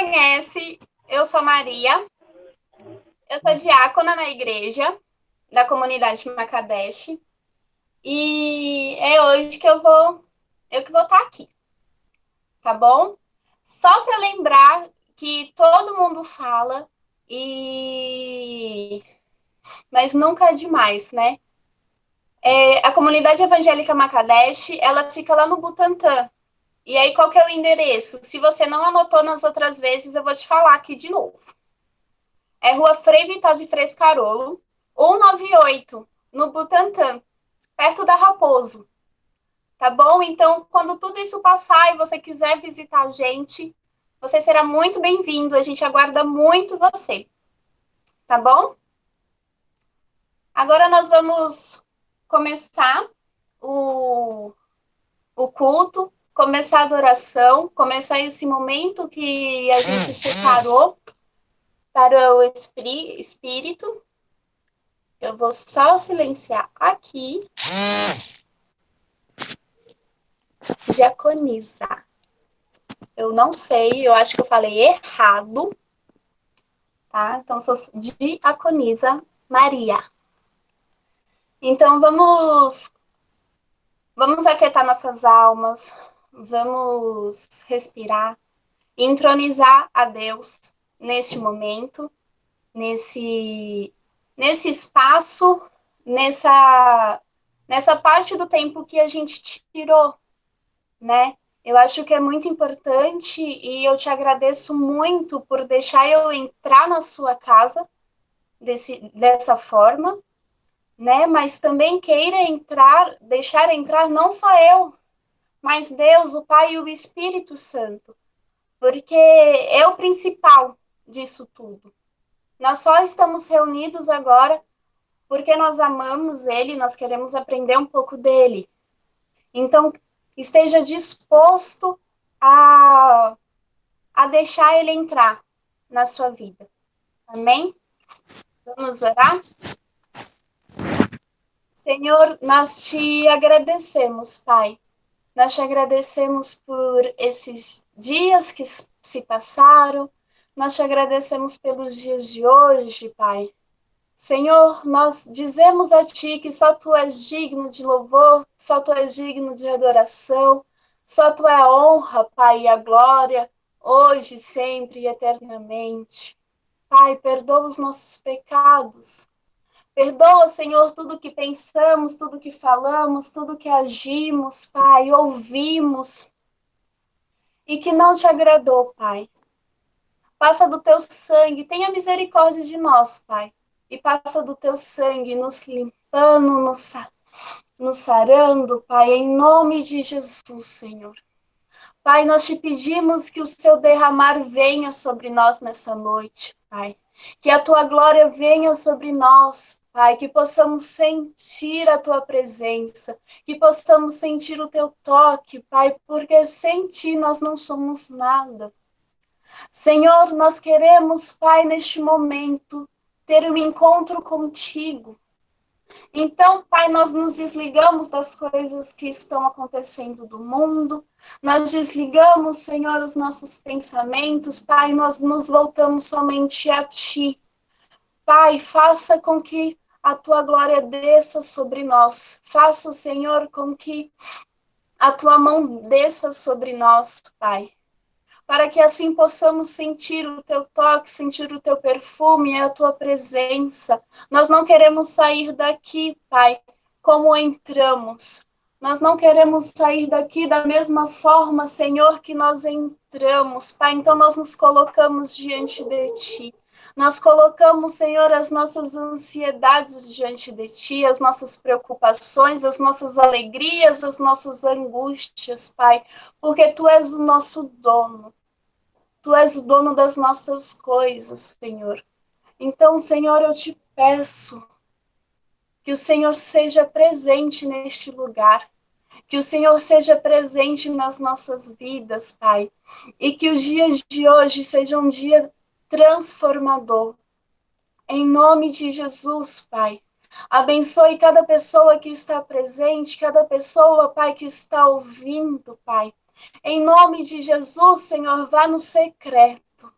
conhece, eu sou Maria, eu sou diácona na igreja da comunidade Macadesh e é hoje que eu que vou estar aqui, tá bom? Só para lembrar que todo mundo fala mas nunca é demais, né? A comunidade evangélica Macadesh, ela fica lá no Butantã. E aí, qual que é o endereço? Se você não anotou nas outras vezes, eu vou te falar aqui de novo. É Rua Frei Vital de Frescarolo, 198, no Butantã, perto da Raposo. Tá bom? Então, quando tudo isso passar e você quiser visitar a gente, você será muito bem-vindo. A gente aguarda muito você. Tá bom? Agora nós vamos começar o culto, começar a adoração, começar esse momento que a gente separou para o espírito. Eu vou só silenciar aqui. Diaconisa. Eu não sei, eu acho que eu falei errado. Tá? Então, sou Diaconisa Maria. Então, vamos aquietar nossas almas, vamos respirar, entronizar a Deus neste momento, nesse espaço, nessa parte do tempo que a gente tirou, né? Eu acho que é muito importante e eu te agradeço muito por deixar eu entrar na sua casa dessa forma, né? Mas também queira deixar entrar não só eu, mas Deus, o Pai e o Espírito Santo, porque é o principal disso tudo. Nós só estamos reunidos agora porque nós amamos Ele, nós queremos aprender um pouco dele. Então, esteja disposto a deixar Ele entrar na sua vida. Amém? Vamos orar? Senhor, nós te agradecemos, Pai. Nós te agradecemos por esses dias que se passaram. Nós te agradecemos pelos dias de hoje, Pai. Senhor, nós dizemos a Ti que só Tu és digno de louvor, só Tu és digno de adoração, só Tu é a honra, Pai, e a glória, hoje, sempre e eternamente. Pai, perdoa os nossos pecados. Perdoa, Senhor, tudo que pensamos, tudo que falamos, tudo que agimos, Pai, ouvimos e que não Te agradou, Pai. Passa do Teu sangue, tenha misericórdia de nós, Pai. E passa do Teu sangue, nos limpando, nos sarando, Pai, em nome de Jesus, Senhor. Pai, nós Te pedimos que o Seu derramar venha sobre nós nessa noite, Pai. Que a Tua glória venha sobre nós, Pai, que possamos sentir a Tua presença, que possamos sentir o Teu toque, Pai, porque sem Ti nós não somos nada. Senhor, nós queremos, Pai, neste momento, ter um encontro contigo. Então, Pai, nós nos desligamos das coisas que estão acontecendo do mundo, nós desligamos, Senhor, os nossos pensamentos, Pai, nós nos voltamos somente a Ti. Pai, faça com que a Tua glória desça sobre nós, faça, Senhor, com que a Tua mão desça sobre nós, Pai, para que assim possamos sentir o Teu toque, sentir o Teu perfume e a Tua presença. Nós não queremos sair daqui, Pai, como entramos. Nós não queremos sair daqui da mesma forma, Senhor, que nós entramos, Pai. Então nós nos colocamos diante de Ti. Nós colocamos, Senhor, as nossas ansiedades diante de Ti, as nossas preocupações, as nossas alegrias, as nossas angústias, Pai, porque Tu és o nosso dono. Tu és o dono das nossas coisas, Senhor. Então, Senhor, eu Te peço que o Senhor seja presente neste lugar, que o Senhor seja presente nas nossas vidas, Pai, e que os dias de hoje sejam um dia transformador. Em nome de Jesus, Pai. Abençoe cada pessoa que está presente, cada pessoa, Pai, que está ouvindo, Pai. Em nome de Jesus, Senhor, vá no secreto.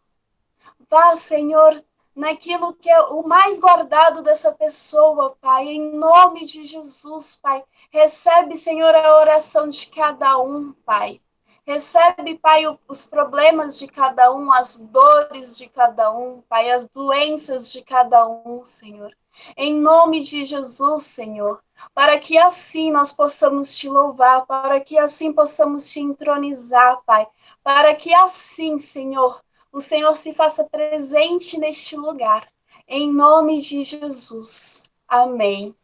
vá, Senhor, naquilo que é o mais guardado dessa pessoa, Pai, em nome de Jesus, Pai. Recebe, Senhor, a oração de cada um, Pai. Recebe, Pai, os problemas de cada um, as dores de cada um, Pai, as doenças de cada um, Senhor. Em nome de Jesus, Senhor, para que assim nós possamos te louvar, para que assim possamos te entronizar, Pai, para que assim, Senhor, o Senhor se faça presente neste lugar. Em nome de Jesus. Amém.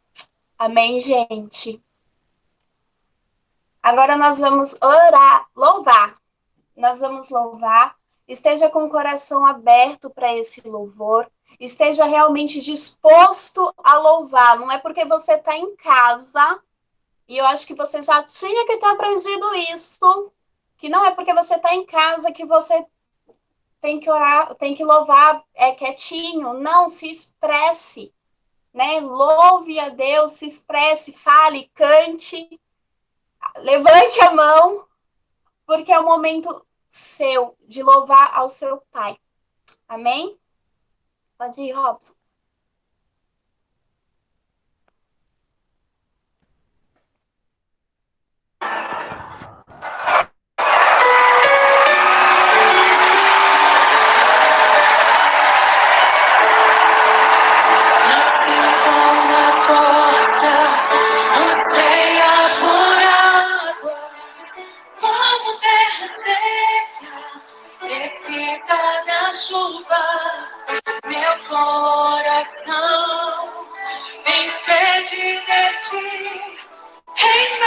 Amém, gente. Agora nós vamos orar, louvar. Nós vamos louvar. Esteja com o coração aberto para esse louvor. Esteja realmente disposto a louvar. Não é porque você está em casa, e eu acho que você já tinha que ter aprendido isso, que não é porque você está em casa que você tem que orar, tem que louvar quietinho. Não, se expresse, né? Louve a Deus, se expresse, fale, cante, levante a mão, porque é o momento seu de louvar ao seu Pai. Amém? Pode ir, Robson. Assim como a força anseia por águas, como terra seca precisa da chuva, meu coração tem sede de ti, em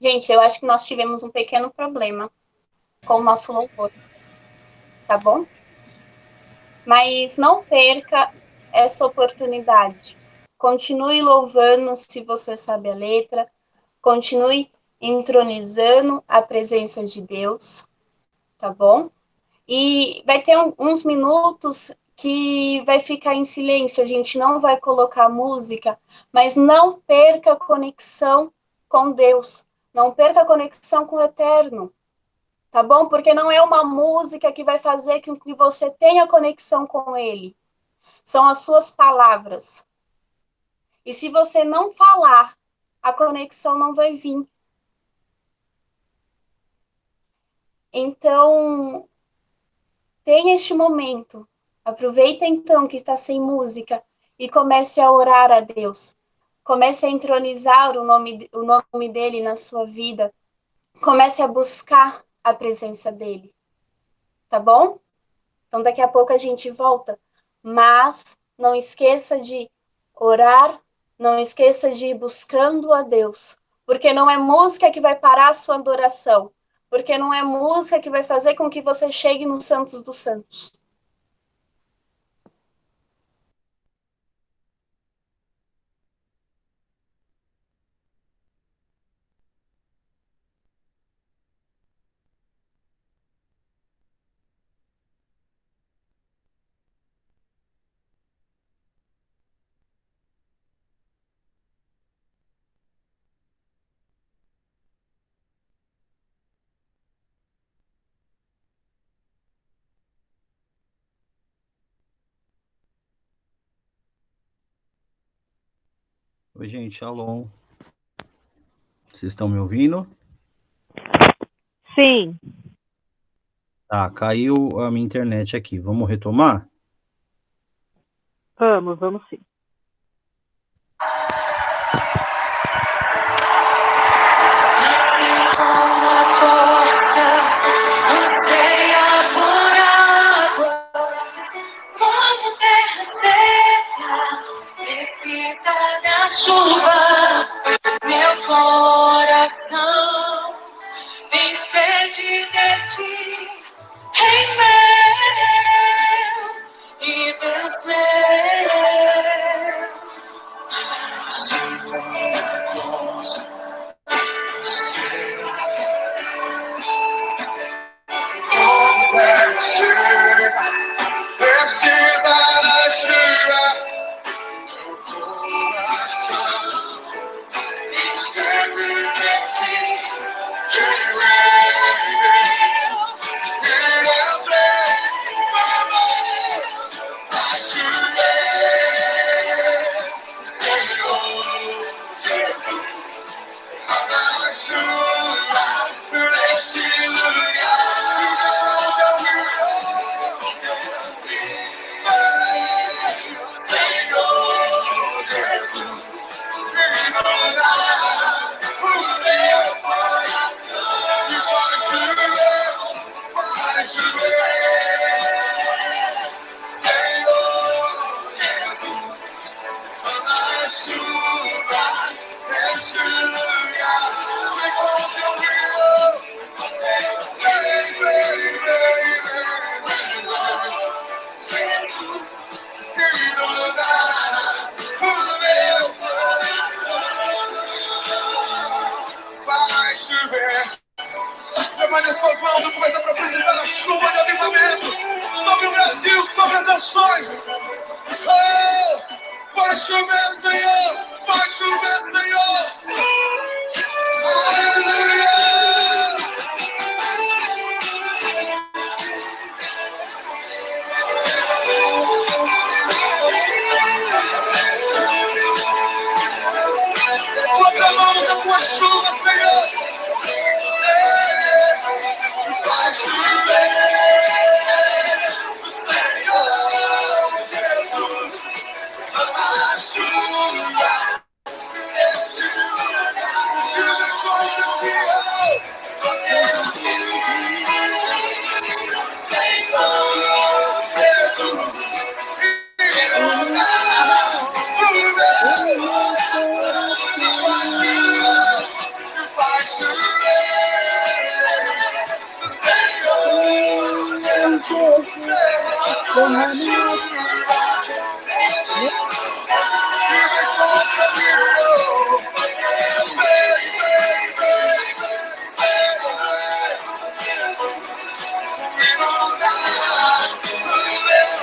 Gente, eu acho que nós tivemos um pequeno problema com o nosso louvor, tá bom? Mas não perca essa oportunidade. Continue louvando se você sabe a letra, continue entronizando a presença de Deus, tá bom? E vai ter uns minutos que vai ficar em silêncio, a gente não vai colocar música, mas não perca a conexão com Deus, não perca a conexão com o Eterno, tá bom? Porque não é uma música que vai fazer com que você tenha conexão com Ele, são as suas palavras. E se você não falar, a conexão não vai vir. Então, tem este momento. Aproveita então que está sem música e comece a orar a Deus. Comece a entronizar o nome dele na sua vida. Comece a buscar a presença dele. Tá bom? Então daqui a pouco a gente volta. Mas não esqueça de orar, não esqueça de ir buscando a Deus. Porque não é música que vai parar a sua adoração. Porque não é música que vai fazer com que você chegue nos Santos dos Santos. Oi, gente, shalom. Vocês estão me ouvindo? Sim. Tá, caiu a minha internet aqui. Vamos retomar? Vamos sim. Assim como a corça anseia por água, como terra seca precisa da chuva, meu coração tem sede de ti, Rei meu e Deus meu. Precisa da chuva, meu coração tem sede de ti, Rei meu e Deus meu. Vamos, faz chover, Senhor Jesus, a chuva neste lugar. Senhor Jesus, inunda o meu coração e faz chover, Senhor Jesus, a chuva neste lugar. Vem com teu rio, vem, Senhor Jesus, inunda o meu coração, faz chover. Levante as suas mãos e comece a profetizar a chuva de avivamento sobre o Brasil, sobre as nações. Oh, faz chover, Senhor, faz chover, Senhor. Aleluia. Proclamamos a tua chuva, Senhor. Faz chover, Senhor Jesus, a chuva neste lugar. Senhor Jesus, inunda o meu coração. Faz chover, Senhor Jesus, derrama a chuva neste lugar. E me conta, meu, inunda o meu,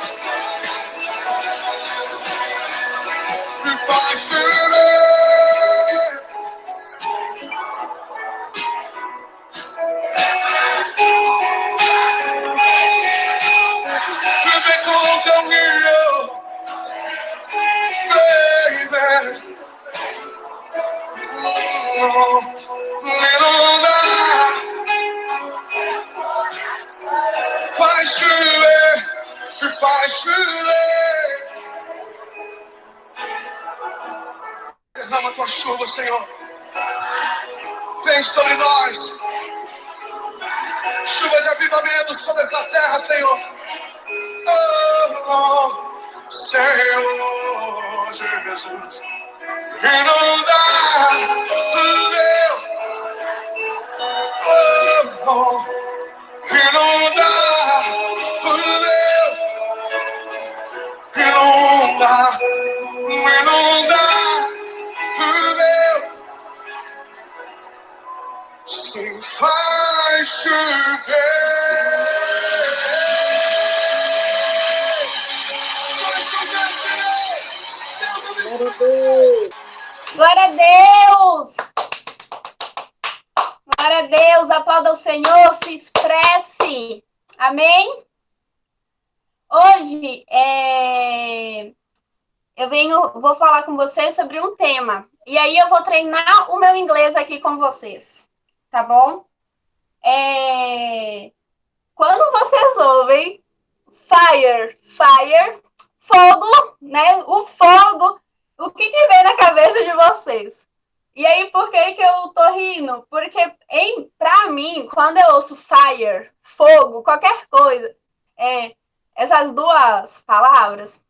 me faz chover. Vem com teu rio, baby. Inunda, faz chover, faz chover. Derrama tua chuva, Senhor. Vem sobre nós. Chuva de avivamento sobre essa terra, Senhor. Oh, Senhor Jesus, inunda o meu, inunda o meu, inunda o meu, sim, faz chover. Glória a Deus! Glória a Deus! Aplauda o Senhor, se expresse. Amém? Hoje, vou falar com vocês sobre um tema. E aí eu vou treinar o meu inglês aqui com vocês, tá bom? Quando vocês ouvem fire, fogo, né? O fogo, o que vem na cabeça de vocês? E aí, por que eu tô rindo? Porque, pra mim, quando eu ouço fire, fogo, qualquer coisa, essas duas palavras,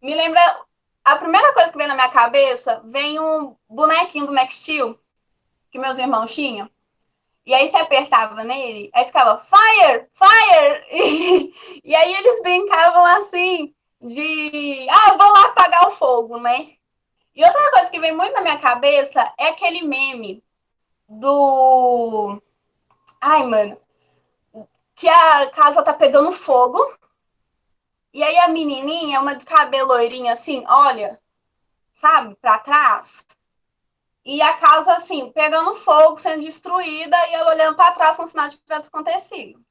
me lembra... A primeira coisa que vem na minha cabeça, vem um bonequinho do Max Steel, que meus irmãos tinham. E aí você apertava nele, aí ficava fire, fire! E aí eles brincavam assim, eu vou lá apagar o fogo, né? E outra coisa que vem muito na minha cabeça é aquele meme do... Ai, mano. Que a casa tá pegando fogo. E aí a menininha, uma de cabelo loirinho assim, olha, sabe, pra trás. E a casa, assim, pegando fogo, sendo destruída, e ela olhando pra trás como se nada tivesse acontecido.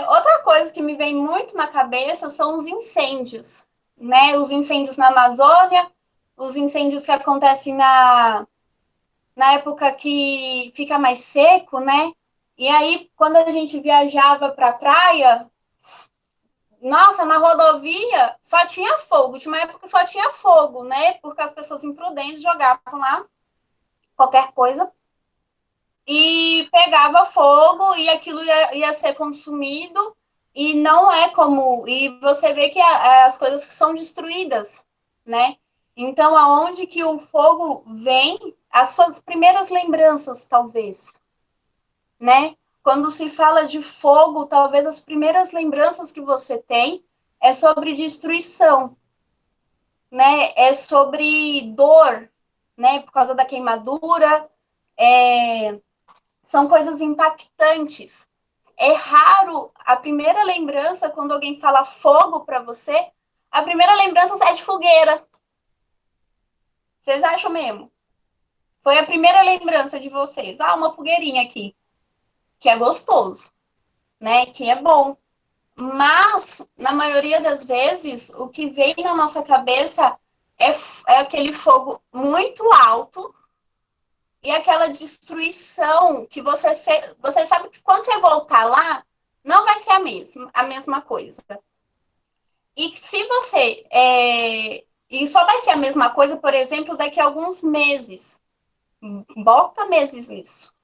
Outra coisa que me vem muito na cabeça são os incêndios, né? Os incêndios na Amazônia, os incêndios que acontecem na época que fica mais seco, né? E aí, quando a gente viajava para a praia, nossa, na rodovia só tinha fogo. Tinha uma época que só tinha fogo, né? Porque as pessoas imprudentes jogavam lá qualquer coisa e pegava fogo e aquilo ia ser consumido e não é como... E você vê que as coisas são destruídas, né? Então, aonde que o fogo vem, as suas primeiras lembranças, talvez, né? Quando se fala de fogo, talvez as primeiras lembranças que você tem é sobre destruição, né? É sobre dor, né? Por causa da queimadura, são coisas impactantes. É raro a primeira lembrança, quando alguém fala fogo para você, a primeira lembrança é de fogueira. Vocês acham mesmo? Foi a primeira lembrança de vocês. Uma fogueirinha aqui, que é gostoso, né? Que é bom. Mas, na maioria das vezes, o que vem na nossa cabeça é aquele fogo muito alto e aquela destruição que você sabe que quando você voltar lá, não vai ser a mesma coisa. E se você... e só vai ser a mesma coisa, por exemplo, daqui a alguns meses. Bota meses nisso,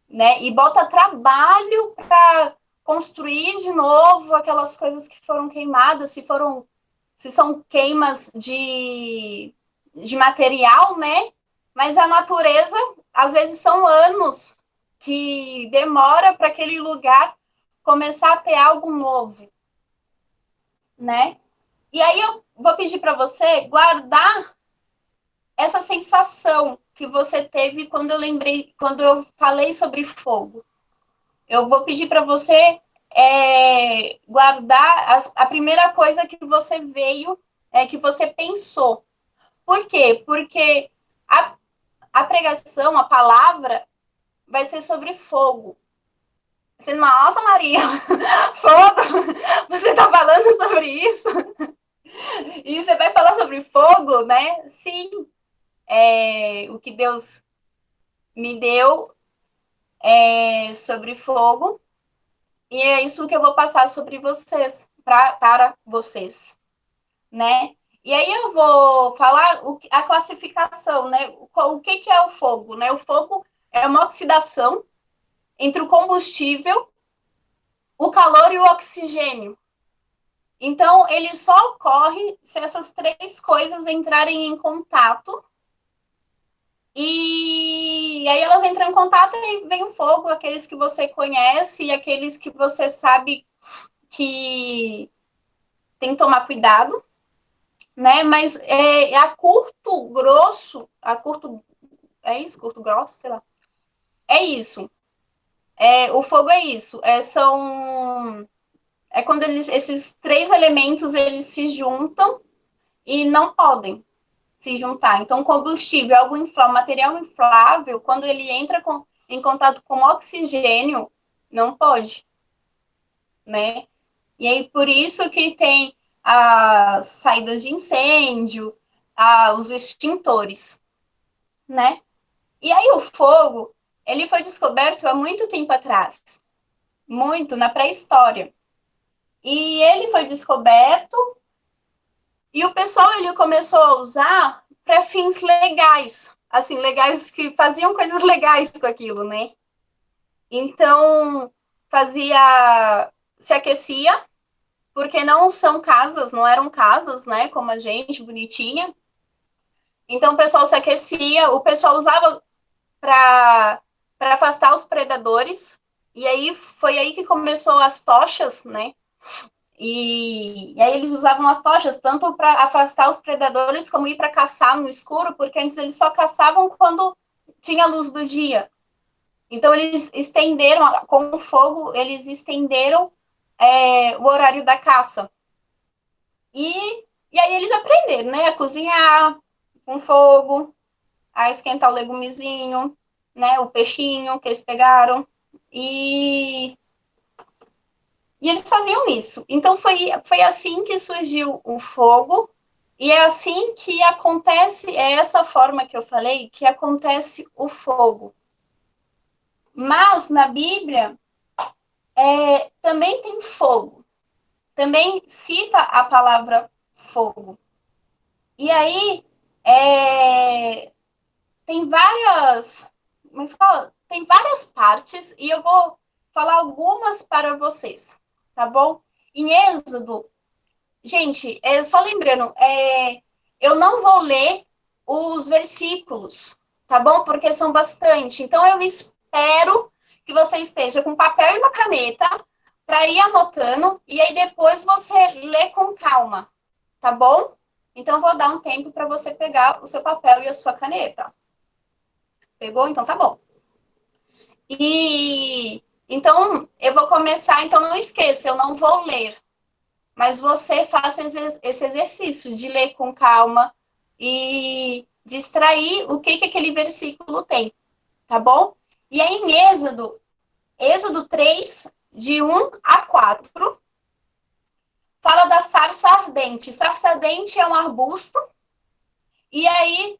né? E bota trabalho para construir de novo aquelas coisas que foram queimadas, se são queimas de material, né? Mas a natureza, às vezes, são anos que demora para aquele lugar começar a ter algo novo, né? E aí eu vou pedir para você guardar essa sensação que você teve quando eu falei sobre fogo. Eu vou pedir para você guardar a primeira coisa que você veio, que você pensou. Por quê? Porque a pregação, a palavra, vai ser sobre fogo. Você, nossa, Maria, fogo? Você está falando sobre isso? E você vai falar sobre fogo, né? Sim. O que Deus me deu sobre fogo. E é isso que eu vou passar sobre vocês, para vocês, né? E aí eu vou falar a classificação, né? O que é o fogo, né? O fogo é uma oxidação entre o combustível, o calor e o oxigênio. Então, ele só ocorre se essas três coisas entrarem em contato. E aí elas entram em contato e vem o fogo, aqueles que você conhece e aqueles que você sabe que tem que tomar cuidado, né? Mas a curto grosso, curto grosso, sei lá. É isso. O fogo é isso. É quando esses três elementos eles se juntam e não podem se juntar. Então, combustível, material inflável, quando ele entra em contato com oxigênio, não pode, né? E aí, por isso que tem as saídas de incêndio, os extintores, né? E aí o fogo, ele foi descoberto há muito tempo atrás, muito, na pré-história. E ele foi descoberto e o pessoal, ele começou a usar para fins legais, assim, legais, que faziam coisas legais com aquilo, né? Então, se aquecia, porque não eram casas, né, como a gente, bonitinha. Então, o pessoal se aquecia, o pessoal usava para afastar os predadores, e aí foi aí que começou as tochas, né? E aí eles usavam as tochas tanto para afastar os predadores como ir para caçar no escuro, porque antes eles só caçavam quando tinha luz do dia. Então eles estenderam, com o fogo, eles estenderam o horário da caça. E aí eles aprenderam, né, a cozinhar com fogo, a esquentar o legumezinho, né, o peixinho que eles pegaram. E eles faziam isso. Então, foi assim que surgiu o fogo, e é assim que acontece, é essa forma que eu falei, que acontece o fogo. Mas, na Bíblia, também tem fogo. Também cita a palavra fogo. E aí, tem várias... Como é que fala? Tem várias partes, e eu vou falar algumas para vocês, tá bom? Em Êxodo, gente, só lembrando, eu não vou ler os versículos, tá bom? Porque são bastante. Então, eu espero que você esteja com papel e uma caneta para ir anotando, e aí depois você lê com calma, tá bom? Então, eu vou dar um tempo para você pegar o seu papel e a sua caneta. Pegou? Então, tá bom. Então, eu vou começar, então não esqueça, eu não vou ler, mas você faça esse exercício de ler com calma e distrair o que aquele versículo tem, tá bom? E aí em Êxodo 3, de 1 a 4, fala da sarça ardente. Sarça ardente é um arbusto, e aí,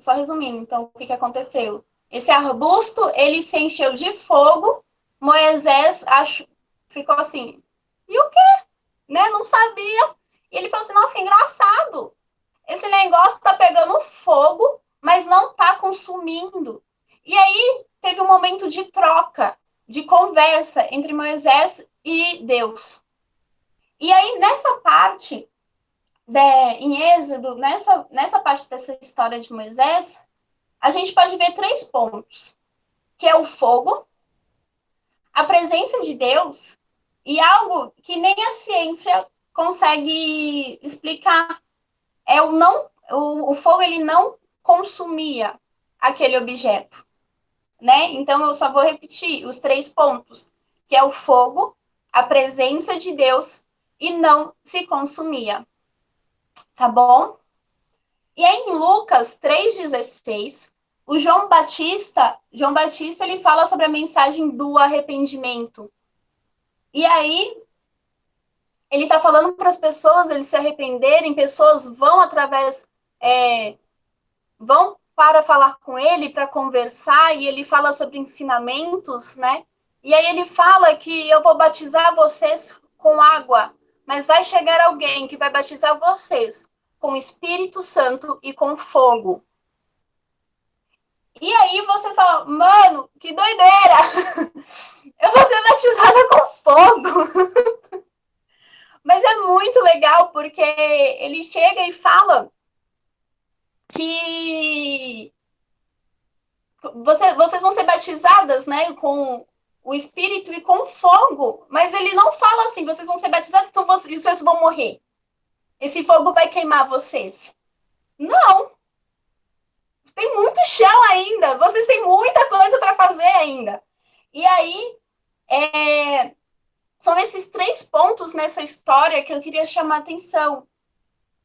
só resumindo, então, o que aconteceu? Esse arbusto, ele se encheu de fogo, Moisés ficou assim, e o quê? Né? Não sabia. E ele falou assim, nossa, que engraçado. Esse negócio tá pegando fogo, mas não tá consumindo. E aí teve um momento de troca, de conversa entre Moisés e Deus. E aí nessa parte, em Êxodo, nessa parte dessa história de Moisés, a gente pode ver 3 pontos, que é o fogo, a presença de Deus e algo que nem a ciência consegue explicar. O fogo, ele não consumia aquele objeto, né? Então, eu só vou repetir os 3 pontos, que é o fogo, a presença de Deus e não se consumia, tá bom? E aí, em Lucas 3,16, o João Batista, ele fala sobre a mensagem do arrependimento. E aí, ele está falando para as pessoas eles se arrependerem, pessoas vão para falar com ele, para conversar, e ele fala sobre ensinamentos, né? E aí ele fala que eu vou batizar vocês com água, mas vai chegar alguém que vai batizar vocês com o Espírito Santo e com fogo. E aí você fala, mano, que doideira! Eu vou ser batizada com fogo! Mas é muito legal, porque ele chega e fala que vocês vão ser batizadas, né, com o Espírito e com fogo. Mas ele não fala assim, vocês vão ser batizadas, então vocês vão morrer. Esse fogo vai queimar vocês. Não! Tem muito chão ainda, vocês têm muita coisa para fazer ainda. E aí, são esses 3 pontos nessa história que eu queria chamar a atenção.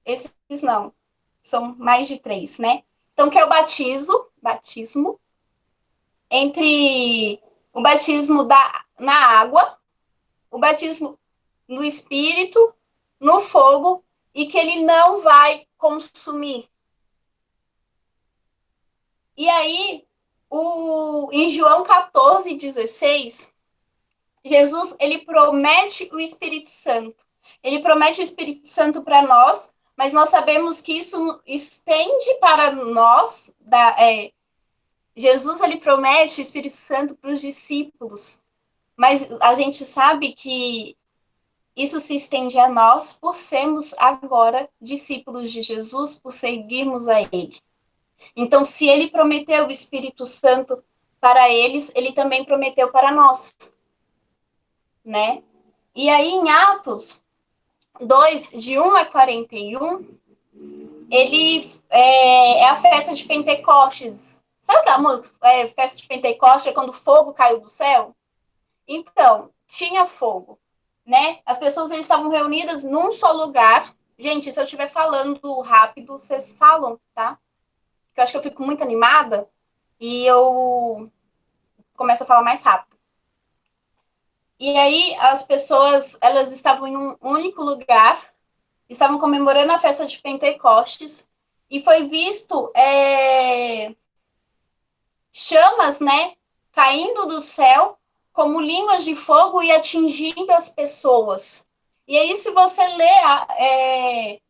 Esses não, são mais de 3, né? Então, que é o batismo, entre o batismo na água, o batismo no Espírito no fogo e que ele não vai consumir. E aí, em João 14:16, Jesus, ele promete o Espírito Santo. Ele promete o Espírito Santo para nós, mas nós sabemos que isso estende para nós. Jesus, ele promete o Espírito Santo para os discípulos, mas a gente sabe que isso se estende a nós por sermos agora discípulos de Jesus, por seguirmos a ele. Então, se ele prometeu o Espírito Santo para eles, ele também prometeu para nós, né? E aí, em Atos 2, de 1 a 41, ele é a festa de Pentecostes. Sabe aquela festa de Pentecostes, é quando o fogo caiu do céu? Então, tinha fogo, né? As pessoas estavam reunidas num só lugar. Gente, se eu estiver falando rápido, vocês falam, tá? Porque eu acho que eu fico muito animada e eu começo a falar mais rápido. E aí, as pessoas, elas estavam em um único lugar, estavam comemorando a festa de Pentecostes, e foi visto chamas, né, caindo do céu, como línguas de fogo e atingindo as pessoas. E aí, se você lê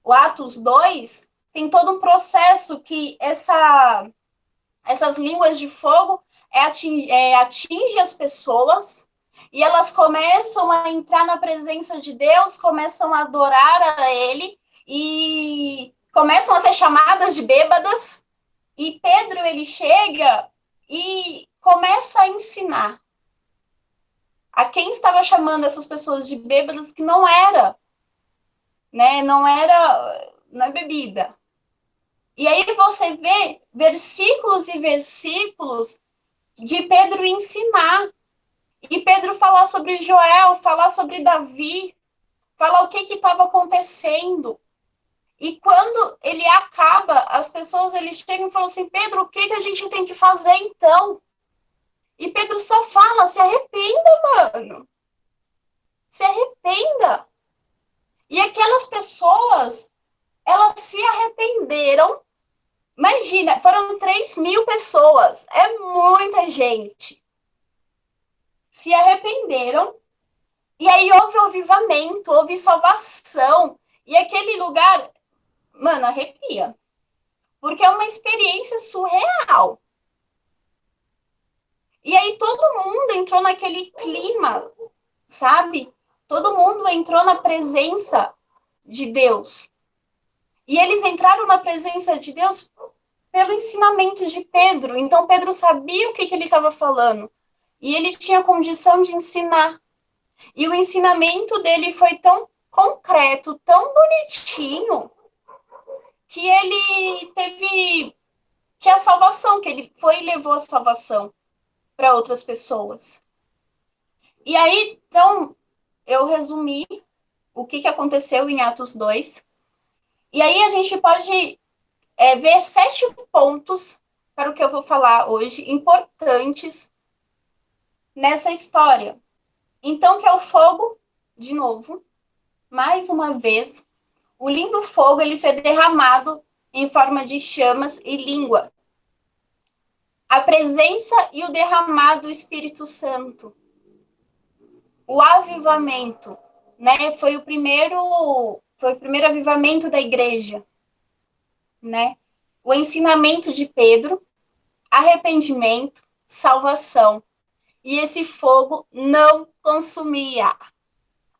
o Atos 2, tem todo um processo que essas línguas de fogo atinge as pessoas, e elas começam a entrar na presença de Deus, começam a adorar a ele, e começam a ser chamadas de bêbadas, e Pedro, ele chega e começa a ensinar a quem estava chamando essas pessoas de bêbadas, que não era, né, não é bebida. E aí você vê versículos e versículos de Pedro ensinar, e Pedro falar sobre Joel, falar sobre Davi, falar o que estava acontecendo. E quando ele acaba, as pessoas, eles chegam e falam assim: Pedro, o que a gente tem que fazer então? E Pedro só fala: se arrependa, mano. Se arrependa. E aquelas pessoas, elas se arrependeram. Imagina, foram 3.000 pessoas. É muita gente. Se arrependeram. E aí houve avivamento, houve salvação. E aquele lugar, mano, arrepia. Porque é uma experiência surreal. E aí todo mundo entrou naquele clima, sabe? Todo mundo entrou na presença de Deus. E eles entraram na presença de Deus pelo ensinamento de Pedro. Então Pedro sabia o que ele estava falando. E ele tinha condição de ensinar. E o ensinamento dele foi tão concreto, tão bonitinho, que ele teve que a salvação, que ele foi e levou a salvação para outras pessoas. E aí, então, eu resumi o que aconteceu em Atos 2. E aí a gente pode ver 7 pontos para o que eu vou falar hoje, importantes nessa história. Então, que é o fogo, de novo, mais uma vez, o lindo fogo, ele ser derramado em forma de chamas e língua. A presença e o derramado do Espírito Santo. O avivamento, né? Foi o primeiro avivamento da igreja, né? O ensinamento de Pedro, arrependimento, salvação. E esse fogo não consumia.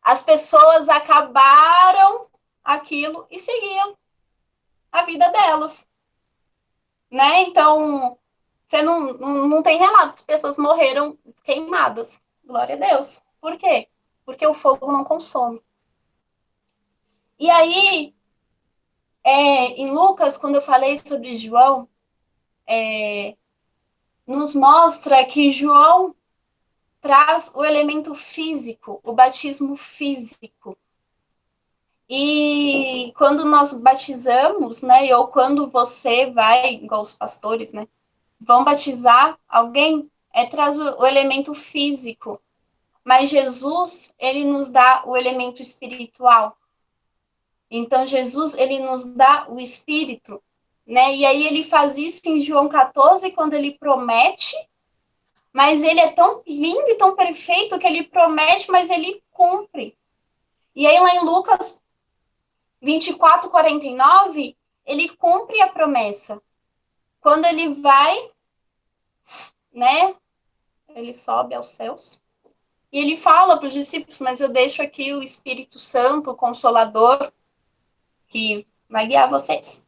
As pessoas acabaram aquilo e seguiam a vida delas, né? Então, você não tem relato, as pessoas morreram queimadas. Glória a Deus. Por quê? Porque o fogo não consome. E aí, em Lucas, quando eu falei sobre João, nos mostra que João traz o elemento físico, o batismo físico. E quando nós batizamos, né, ou quando você vai, igual os pastores, né, vão batizar alguém, traz o elemento físico. Mas Jesus, ele nos dá o elemento espiritual. Então, Jesus, ele nos dá o Espírito, né? E aí ele faz isso em João 14, quando ele promete, mas ele é tão lindo e tão perfeito que ele promete, mas ele cumpre. E aí lá em Lucas 24, 49, ele cumpre a promessa. Quando ele vai, né? Ele sobe aos céus. E ele fala para os discípulos, mas eu deixo aqui o Espírito Santo, o Consolador, que vai guiar vocês.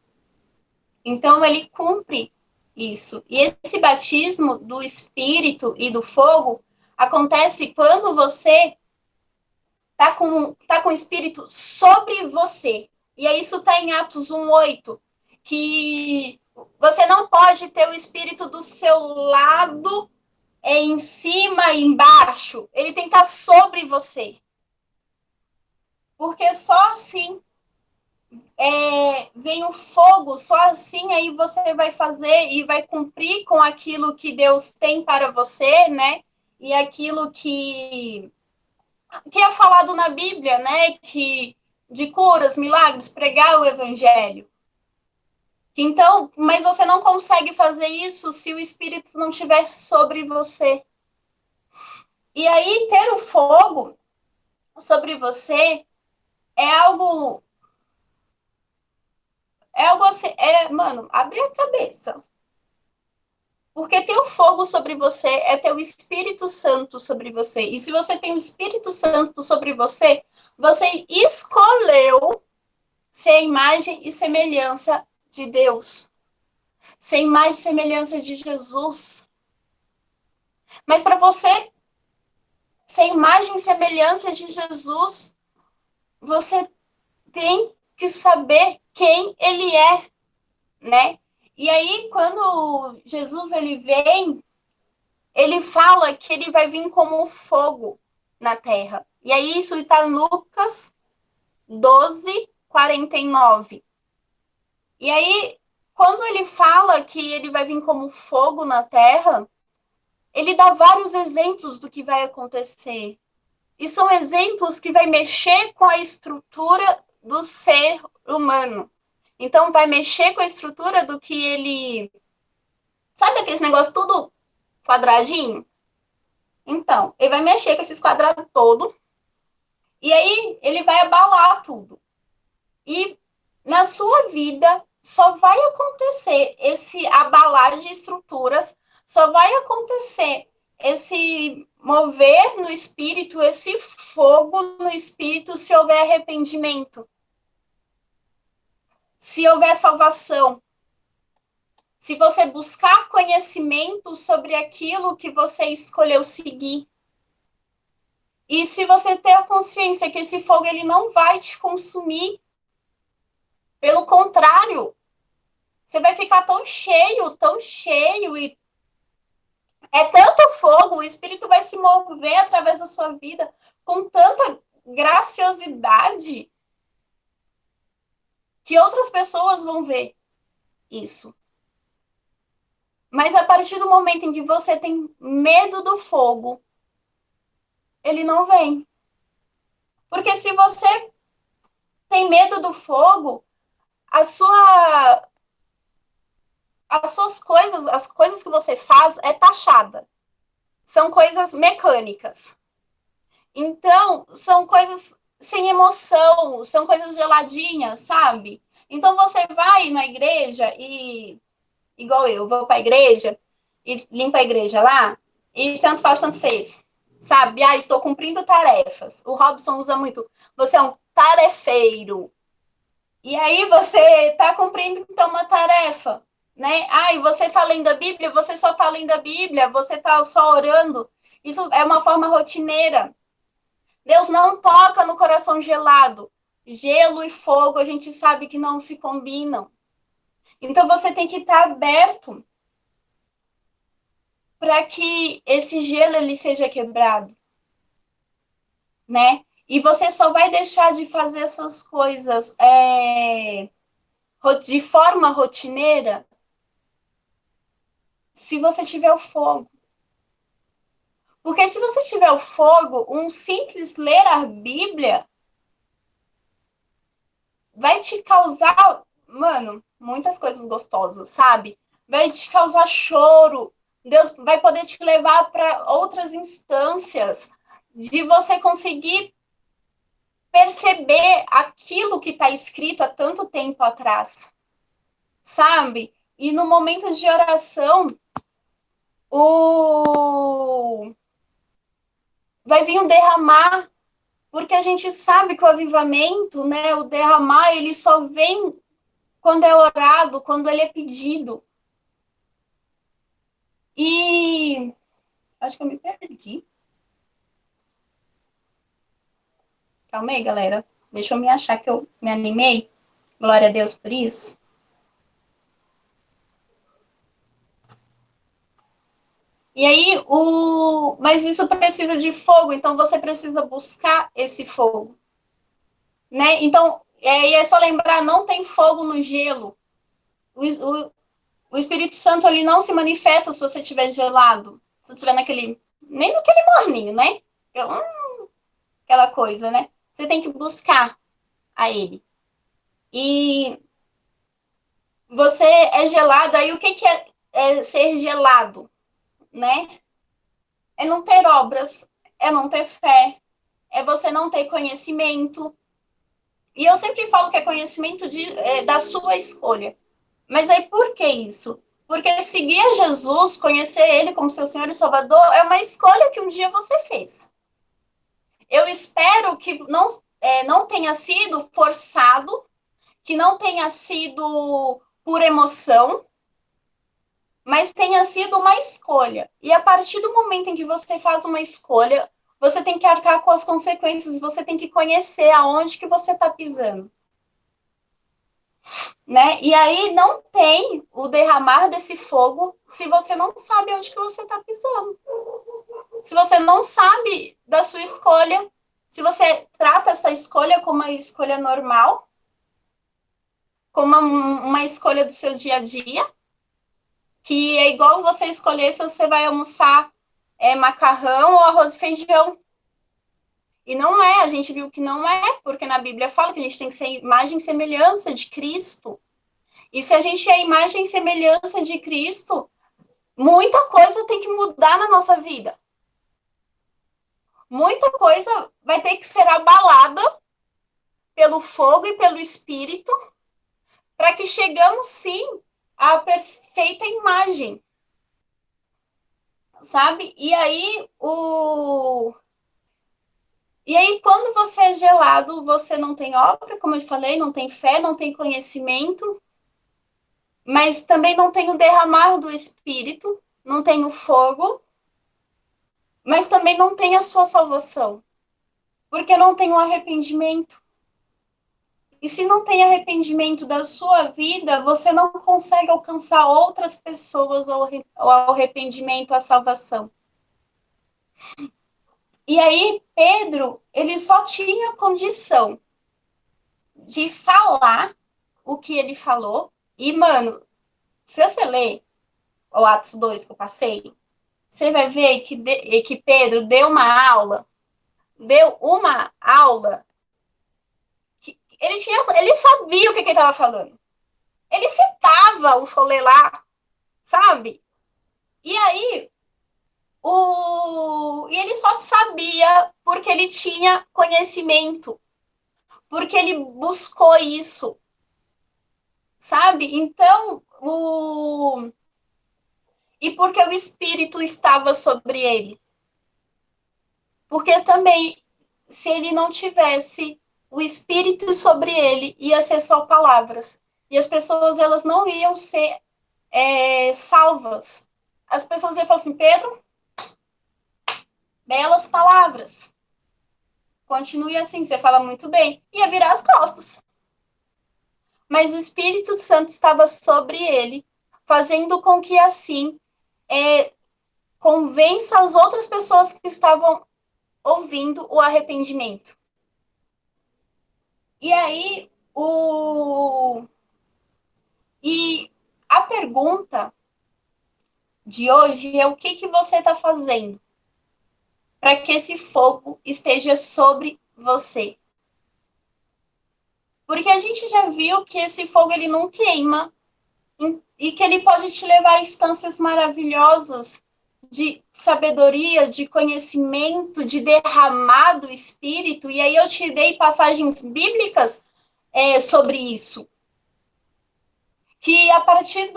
Então, ele cumpre isso. E esse batismo do Espírito e do fogo acontece quando você tá com o Espírito sobre você. E aí isso está em Atos 1:8, que você não pode ter o Espírito do seu lado, em cima e embaixo. Ele tem que estar sobre você. Porque só assim vem o fogo, só assim aí você vai fazer e vai cumprir com aquilo que Deus tem para você, né? E aquilo que é falado na Bíblia, né? Que de curas, milagres, pregar o evangelho. Então, mas você não consegue fazer isso se o Espírito não estiver sobre você. E aí, ter o fogo sobre você é algo assim, mano, abre a cabeça. Porque ter o fogo sobre você é ter o Espírito Santo sobre você. E se você tem o Espírito Santo sobre você, você escolheu ser a imagem e semelhança de Deus. Ser a imagem e semelhança de Jesus. Mas para você ser a imagem e semelhança de Jesus, você tem que saber quem ele é, né? E aí, quando Jesus ele vem, ele fala que ele vai vir como fogo na terra. E aí, isso está em Lucas 12, 49. E aí, quando ele fala que ele vai vir como fogo na terra, ele dá vários exemplos do que vai acontecer. E são exemplos que vai mexer com a estrutura do ser humano. Então, vai mexer com a estrutura do que ele... Sabe aqueles negócios tudo quadradinho? Então, ele vai mexer com esses quadrados todos. E aí, ele vai abalar tudo. E na sua vida, só vai acontecer esse abalar de estruturas, só vai acontecer esse mover no espírito, esse fogo no espírito, se houver arrependimento. Se houver salvação, se você buscar conhecimento sobre aquilo que você escolheu seguir. E se você ter a consciência que esse fogo ele não vai te consumir, pelo contrário, você vai ficar tão cheio, e é tanto fogo, o Espírito vai se mover através da sua vida com tanta graciosidade que outras pessoas vão ver isso. Mas a partir do momento em que você tem medo do fogo, ele não vem. Porque se você tem medo do fogo, as suas coisas, as coisas que você faz é taxada. São coisas mecânicas. Então, são coisas sem emoção, são coisas geladinhas, sabe? Então, você vai na igreja e, igual eu, vou para a igreja e limpo a igreja lá, e tanto faz, tanto fez, sabe? Estou cumprindo tarefas. O Robson usa muito, você é um tarefeiro. E aí, você está cumprindo, então, uma tarefa, né? Você está lendo a Bíblia, você só está lendo a Bíblia, você está só orando. Isso é uma forma rotineira. Deus não toca no coração gelado. Gelo e fogo, a gente sabe que não se combinam. Então, você tem que estar aberto para que esse gelo ele seja quebrado, né? E você só vai deixar de fazer essas coisas de forma rotineira se você tiver o fogo. Porque se você tiver o fogo, um simples ler a Bíblia vai te causar, mano, muitas coisas gostosas, sabe? Vai te causar choro. Deus vai poder te levar para outras instâncias de você conseguir perceber aquilo que está escrito há tanto tempo atrás, sabe? E no momento de oração, vai vir um derramar, porque a gente sabe que o avivamento, né, o derramar, ele só vem quando é orado, quando ele é pedido. E acho que eu me perdi. Calma aí, galera. Deixa eu me achar que eu me animei. Glória a Deus por isso. E aí, mas isso precisa de fogo, então você precisa buscar esse fogo, né? Então, é só lembrar, não tem fogo no gelo. O Espírito Santo, ele não se manifesta se você estiver gelado, se você estiver nem naquele morninho, né? Aquela coisa, né? Você tem que buscar a ele. E você é gelado, aí o que é ser gelado, né? É não ter obras, é não ter fé, é você não ter conhecimento. E eu sempre falo que é conhecimento da sua escolha. Mas aí por que isso? Porque seguir a Jesus, conhecer ele como seu Senhor e Salvador, é uma escolha que um dia você fez. Eu espero que não tenha sido forçado, que não tenha sido por emoção, mas tenha sido uma escolha. E a partir do momento em que você faz uma escolha, você tem que arcar com as consequências, você tem que conhecer aonde que você está pisando. Né? E aí não tem o derramar desse fogo se você não sabe onde que você está pisando. Se você não sabe da sua escolha, se você trata essa escolha como uma escolha normal, como uma escolha do seu dia a dia, que é igual você escolher se você vai almoçar macarrão ou arroz e feijão. E não é, a gente viu que não é, porque na Bíblia fala que a gente tem que ser imagem e semelhança de Cristo. E se a gente é imagem e semelhança de Cristo, muita coisa tem que mudar na nossa vida. Muita coisa vai ter que ser abalada pelo fogo e pelo Espírito, para que chegamos, sim, à perfeita imagem. Sabe? E aí, quando você é gelado, você não tem obra, como eu falei, não tem fé, não tem conhecimento, mas também não tem o derramar do Espírito, não tem o fogo, mas também não tem a sua salvação, porque não tem o arrependimento. E se não tem arrependimento da sua vida, você não consegue alcançar outras pessoas ao arrependimento, à salvação. E aí, Pedro, ele só tinha condição de falar o que ele falou. E, mano, se você ler o Atos 2 que eu passei, você vai ver que Pedro deu uma aula que ele sabia o que ele estava falando. Ele citava os rolês lá, sabe? E aí, e ele só sabia porque ele tinha conhecimento, porque ele buscou isso, sabe? Então, e porque o Espírito estava sobre ele. Porque também, se ele não tivesse o Espírito sobre ele, ia ser só palavras. E as pessoas, elas não iam ser salvas. As pessoas iam falar assim, Pedro, belas palavras. Continue assim, você fala muito bem. Ia virar as costas. Mas o Espírito Santo estava sobre ele, fazendo com que assim convença as outras pessoas que estavam ouvindo o arrependimento. E aí, e a pergunta de hoje é o que você está fazendo para que esse fogo esteja sobre você. Porque a gente já viu que esse fogo ele não queima e que ele pode te levar a instâncias maravilhosas de sabedoria, de conhecimento, de derramar do Espírito. E aí eu te dei passagens bíblicas sobre isso. Que a partir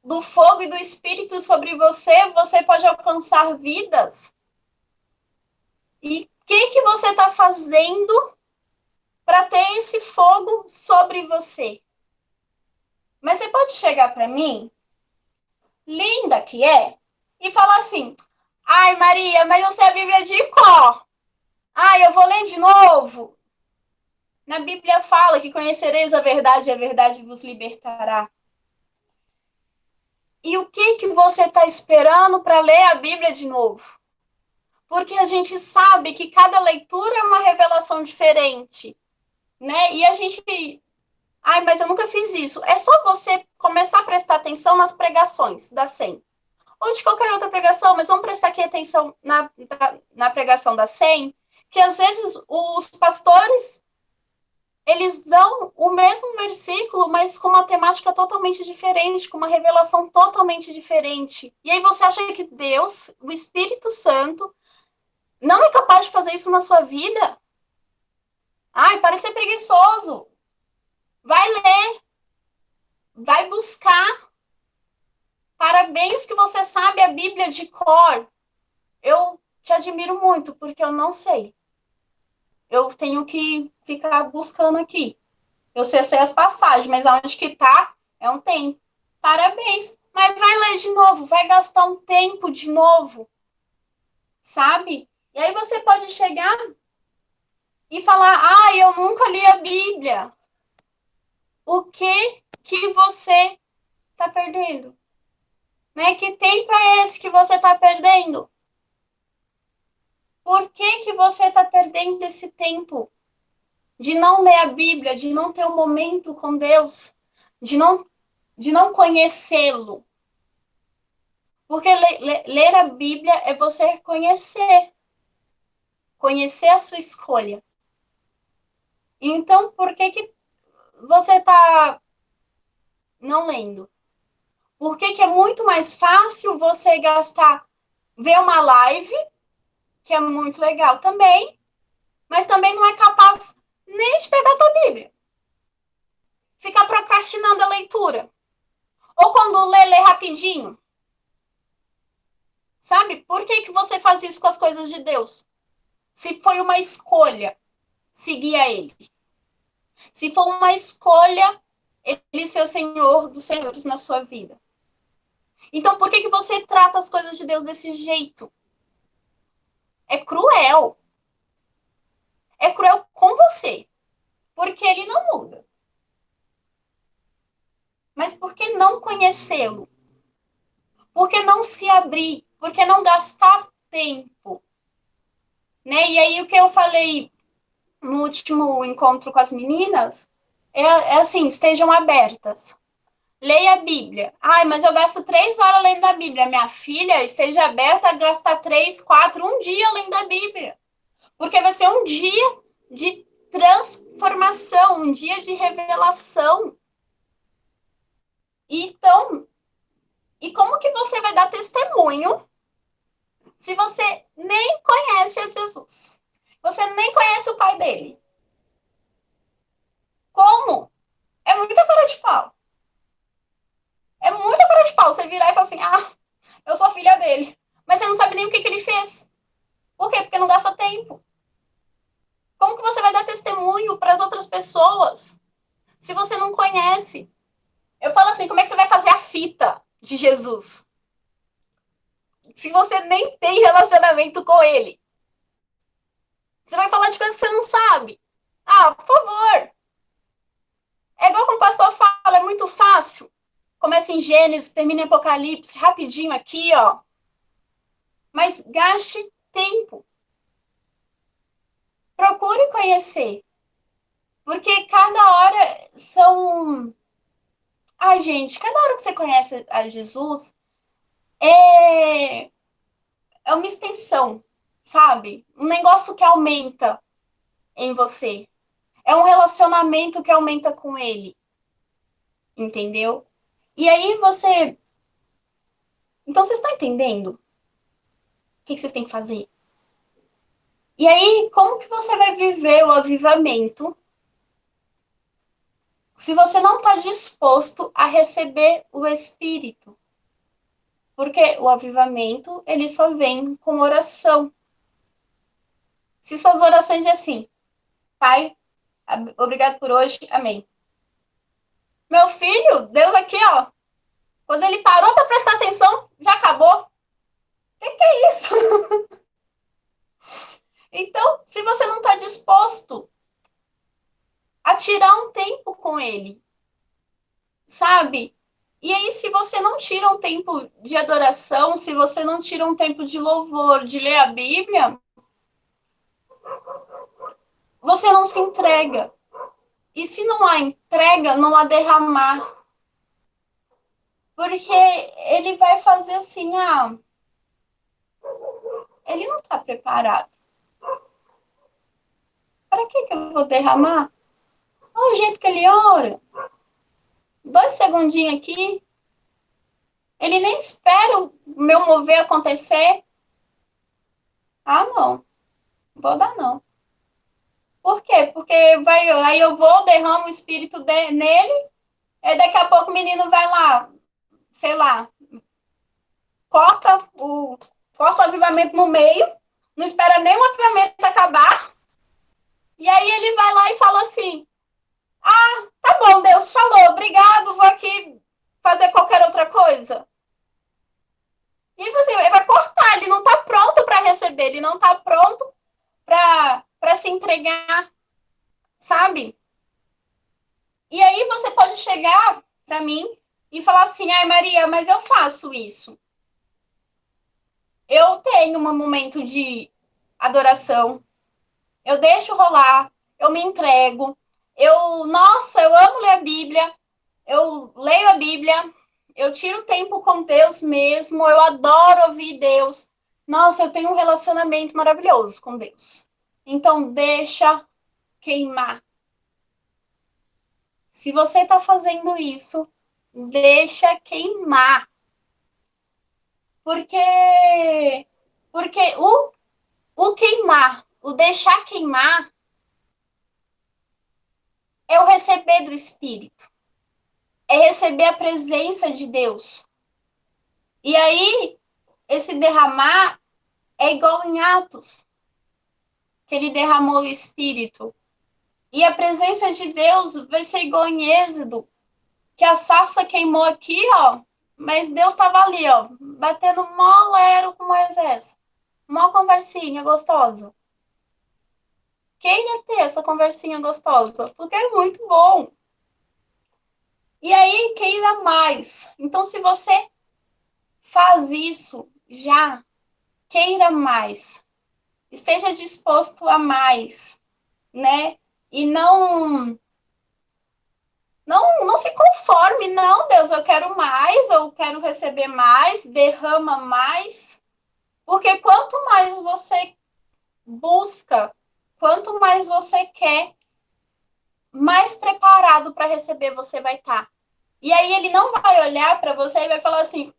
do fogo e do Espírito sobre você, você pode alcançar vidas. E o que você está fazendo para ter esse fogo sobre você? Mas você pode chegar para mim, linda que é, e falar assim, ai, Maria, mas eu sei a Bíblia de cor. Ai, eu vou ler de novo. Na Bíblia fala que conhecereis a verdade e a verdade vos libertará. E o que você está esperando para ler a Bíblia de novo? Porque a gente sabe que cada leitura é uma revelação diferente, né? E a gente... Ai, mas eu nunca fiz isso. É só você começar a prestar atenção nas pregações da SEM. Ou de qualquer outra pregação, mas vamos prestar aqui atenção na pregação da SEM, que às vezes os pastores, eles dão o mesmo versículo, mas com uma temática totalmente diferente, com uma revelação totalmente diferente. E aí você acha que Deus, o Espírito Santo, não é capaz de fazer isso na sua vida? Ai, parece ser preguiçoso. Vai ler. Vai buscar. Parabéns que você sabe a Bíblia de cor. Eu te admiro muito, porque eu não sei. Eu tenho que ficar buscando aqui. Eu sei as passagens, mas aonde que tá, é um tempo. Parabéns. Mas vai ler de novo, vai gastar um tempo de novo. Sabe? E aí você pode chegar e falar, eu nunca li a Bíblia. O que você está perdendo? Né? Que tempo é esse que você está perdendo? Por que você está perdendo esse tempo de não ler a Bíblia, de não ter um momento com Deus, de não conhecê-lo? Porque ler a Bíblia é você conhecer a sua escolha. Então, por que você está não lendo? Por que é muito mais fácil você ver uma live, que é muito legal também, mas também não é capaz nem de pegar a tua Bíblia. Ficar procrastinando a leitura. Ou quando lê rapidinho. Sabe? Por que você faz isso com as coisas de Deus? Se foi uma escolha seguir a Ele. Se for uma escolha Ele ser o Senhor dos Senhores na sua vida. Então, por que você trata as coisas de Deus desse jeito? É cruel. É cruel com você. Porque Ele não muda. Mas por que não conhecê-lo? Por que não se abrir? Por que não gastar tempo? Né? E aí, o que eu falei no último encontro com as meninas é assim, estejam abertas. Leia a Bíblia. Ai, mas eu gasto 3 horas lendo a Bíblia. Minha filha, esteja aberta a gastar 3, 4, um dia lendo a Bíblia. Porque vai ser um dia de transformação, um dia de revelação. Então, e como que você vai dar testemunho se você nem conhece a Jesus? Você nem conhece o pai dele. Como? É muita cara de pau. É muita cara de pau você virar e falar assim, eu sou filha dele. Mas você não sabe nem o que ele fez. Por quê? Porque não gasta tempo. Como que você vai dar testemunho para as outras pessoas se você não conhece? Eu falo assim, como é que você vai fazer a fita de Jesus se você nem tem relacionamento com ele? Você vai falar de coisas que você não sabe. Por favor. É igual como o pastor fala, é muito fácil. Começa em Gênesis, termina em Apocalipse, rapidinho aqui, ó. Mas gaste tempo. Procure conhecer. Porque cada hora são... gente, cada hora que você conhece a Jesus é uma extensão sabe? Um negócio que aumenta em você. É um relacionamento que aumenta com ele, entendeu? E aí você... Então, vocês estão entendendo o que vocês têm que fazer? E aí, como que você vai viver o avivamento se você não está disposto a receber o Espírito? Porque o avivamento, ele só vem com oração. Se suas orações é assim, Pai, obrigado por hoje, amém. Meu filho, Deus aqui, ó, quando ele parou para prestar atenção, já acabou. O que é isso? Então, se você não está disposto a tirar um tempo com ele, sabe? E aí, se você não tira um tempo de adoração, se você não tira um tempo de louvor, de ler a Bíblia, você não se entrega. E se não há entrega, não há derramar. Porque ele vai fazer assim, ele não está preparado. Para que eu vou derramar? Olha o jeito que ele ora. 2 segundinhos aqui. Ele nem espera o meu mover acontecer. Ah, não. Vou dar, não. Por quê? Porque aí eu vou, derramo o espírito nele, e daqui a pouco o menino vai lá, sei lá, corta o avivamento no meio, não espera nem o avivamento acabar, e aí ele vai lá e fala assim, tá bom, Deus falou, obrigado, vou aqui fazer qualquer outra coisa. E você ele vai cortar, ele não está pronto para receber, ele não está pronto para se entregar, sabe? E aí você pode chegar para mim e falar assim, ai Maria, mas eu faço isso. Eu tenho um momento de adoração, eu deixo rolar, eu me entrego, nossa, eu amo ler a Bíblia, eu leio a Bíblia, eu tiro tempo com Deus mesmo, eu adoro ouvir Deus. Nossa, eu tenho um relacionamento maravilhoso com Deus. Então, deixa queimar. Se você está fazendo isso, deixa queimar. Porque o queimar, o deixar queimar, é o receber do Espírito. É receber a presença de Deus. E aí, esse derramar é igual em Atos, que ele derramou o Espírito. E a presença de Deus vai ser igual em Êxodo, que a sarça queimou aqui, ó, mas Deus estava ali, ó, batendo mó lero com Moisés. Mó conversinha gostosa. Queira ter essa conversinha gostosa, porque é muito bom. E aí, queira mais. Então, se você faz isso já, queira mais. Esteja disposto a mais, né? E não se conforme, não, Deus, eu quero mais, eu quero receber mais, derrama mais. Porque quanto mais você busca, quanto mais você quer, mais preparado para receber você vai estar. E aí ele não vai olhar para você e vai falar assim,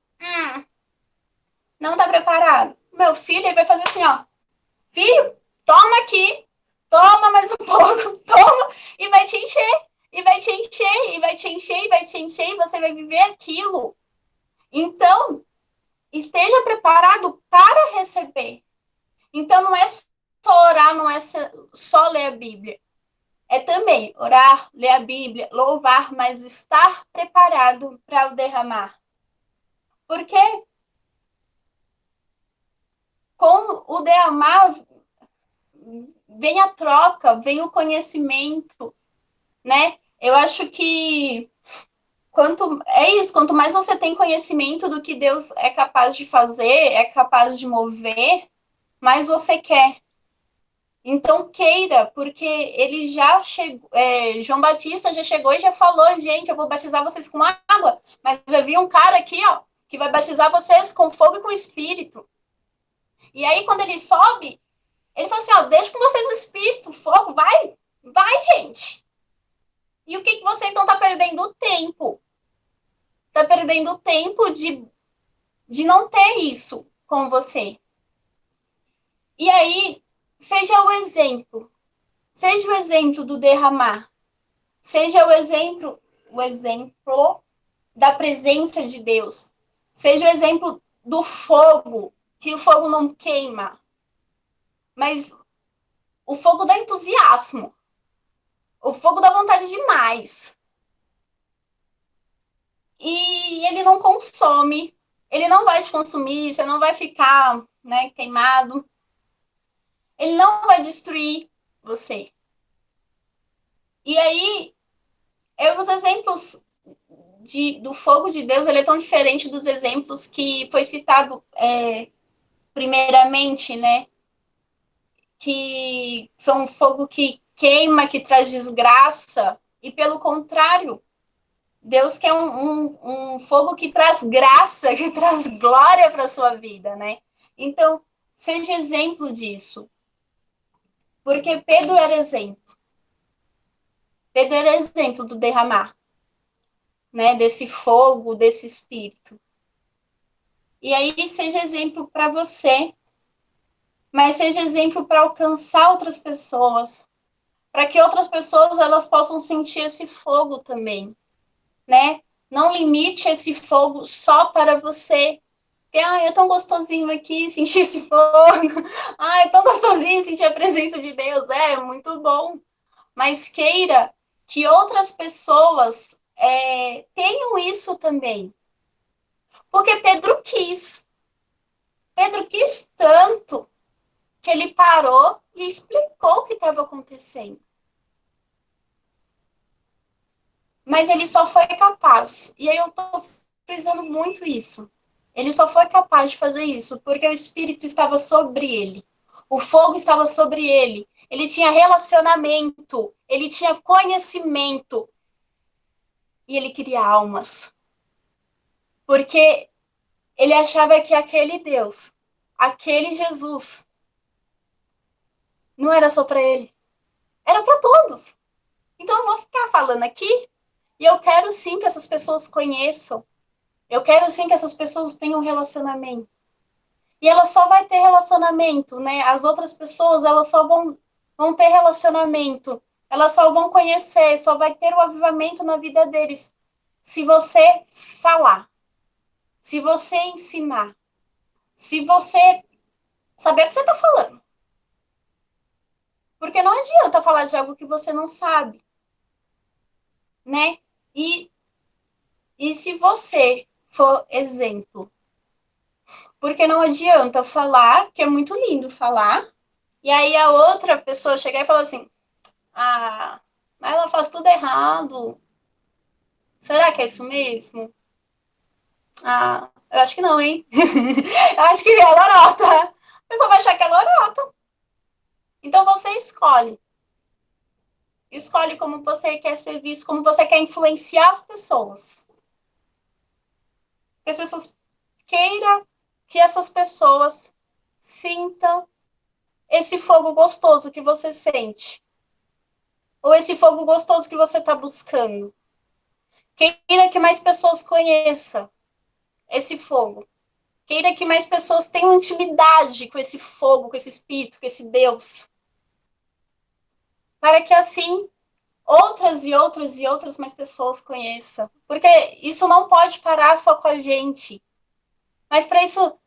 não está preparado. Meu filho, ele vai fazer assim, ó, filho, toma aqui, toma mais um pouco, toma, e vai te encher, e vai te encher, e vai te encher, e vai te encher, e você vai viver aquilo. Então, esteja preparado para receber. Então, não é só orar, não é só ler a Bíblia. É também orar, ler a Bíblia, louvar, mas estar preparado para o derramar. Porque com o derramar vem a troca, vem o conhecimento, né? Eu acho que quanto mais você tem conhecimento do que Deus é capaz de fazer, é capaz de mover, mais você quer. Então queira, porque ele já chegou, João Batista já chegou e já falou, gente, eu vou batizar vocês com água, mas vai vir um cara aqui, ó, que vai batizar vocês com fogo e com espírito. E aí, quando ele sobe, ele falou assim, ó, deixa com vocês o espírito, o fogo, vai, gente. E o que você então está perdendo tempo? Está perdendo tempo de não ter isso com você. E aí, seja o exemplo do derramar, seja o exemplo da presença de Deus, seja o exemplo do fogo, que o fogo não queima, mas o fogo dá entusiasmo, o fogo dá vontade de mais. E ele não consome, ele não vai te consumir, você não vai ficar, né, queimado. Ele não vai destruir você. E aí, os exemplos do fogo de Deus, ele é tão diferente dos exemplos que foi citado primeiramente, né? Que são um fogo que queima, que traz desgraça. E pelo contrário, Deus quer um fogo que traz graça, que traz glória para a sua vida, né? Então, seja exemplo disso. Porque Pedro era exemplo. Pedro era exemplo do derramar, né? Desse fogo, desse espírito. E aí, seja exemplo para você, mas seja exemplo para alcançar outras pessoas, para que outras pessoas elas possam sentir esse fogo também, né? Não limite esse fogo só para você. Porque, é tão gostosinho aqui sentir esse fogo. É tão gostosinho sentir a presença de Deus. É muito bom. Mas queira que outras pessoas tenham isso também. Porque Pedro quis. Pedro quis tanto que ele parou e explicou o que estava acontecendo. Mas ele só foi capaz. E aí eu estou frisando muito isso. Ele só foi capaz de fazer isso porque o Espírito estava sobre ele. O fogo estava sobre ele. Ele tinha relacionamento. Ele tinha conhecimento. E ele queria almas. Porque ele achava que aquele Deus, aquele Jesus, não era só para ele. Era para todos. Então eu vou ficar falando aqui e eu quero sim que essas pessoas conheçam. Eu quero sim que essas pessoas tenham relacionamento. E ela só vai ter relacionamento, né? As outras pessoas, elas só vão ter relacionamento. Elas só vão conhecer, só vai ter o avivamento na vida deles. Se você falar, se você ensinar, se você saber o que você está falando. Porque não adianta falar de algo que você não sabe, né? E se você for exemplo, porque não adianta falar, que é muito lindo falar, e aí a outra pessoa chegar e falar assim, mas ela faz tudo errado. Será que é isso mesmo? Eu acho que não, hein? Eu acho que é lorota. A pessoa vai achar que é lorota. Então você escolhe. Escolhe como você quer ser visto, como você quer influenciar as pessoas. Que as pessoas queiram que essas pessoas sintam esse fogo gostoso que você sente. Ou esse fogo gostoso que você está buscando. Queira que mais pessoas conheçam esse fogo. Queira que mais pessoas tenham intimidade com esse fogo, com esse espírito, com esse Deus. Para que assim outras e outras e outras mais pessoas conheçam. Porque isso não pode parar só com a gente. Mas para isso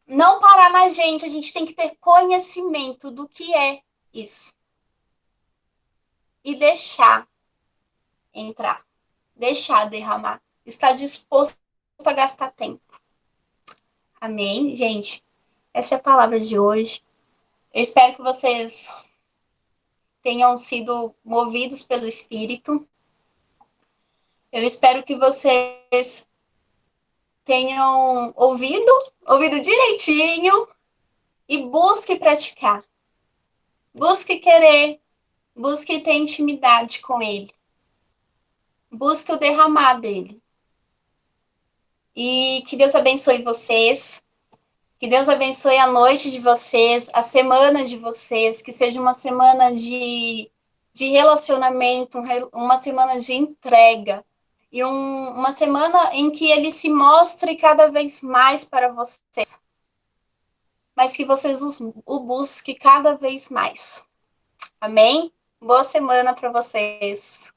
não parar na gente, a gente tem que ter conhecimento do que é isso. E deixar entrar. Deixar derramar. Estar disposto a gastar tempo. Amém, gente? Essa é a palavra de hoje. Eu espero que vocês tenham sido movidos pelo Espírito. Eu espero que vocês tenham ouvido direitinho e busque praticar. Busque querer, busque ter intimidade com Ele. Busque o derramar dele. E que Deus abençoe vocês. Que Deus abençoe a noite de vocês, a semana de vocês, que seja uma semana de relacionamento, uma semana de entrega, e uma semana em que ele se mostre cada vez mais para vocês, mas que vocês o busquem cada vez mais. Amém? Boa semana para vocês.